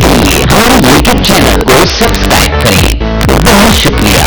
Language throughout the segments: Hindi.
के लिए हमारे यूट्यूब चैनल को सब्सक्राइब करें। बहुत शुक्रिया।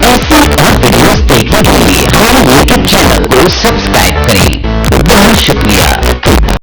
ऐसे और वीडियोस देखने के लिए हमारे यूट्यूब चैनल को सब्सक्राइब करें। बहुत शुक्रिया।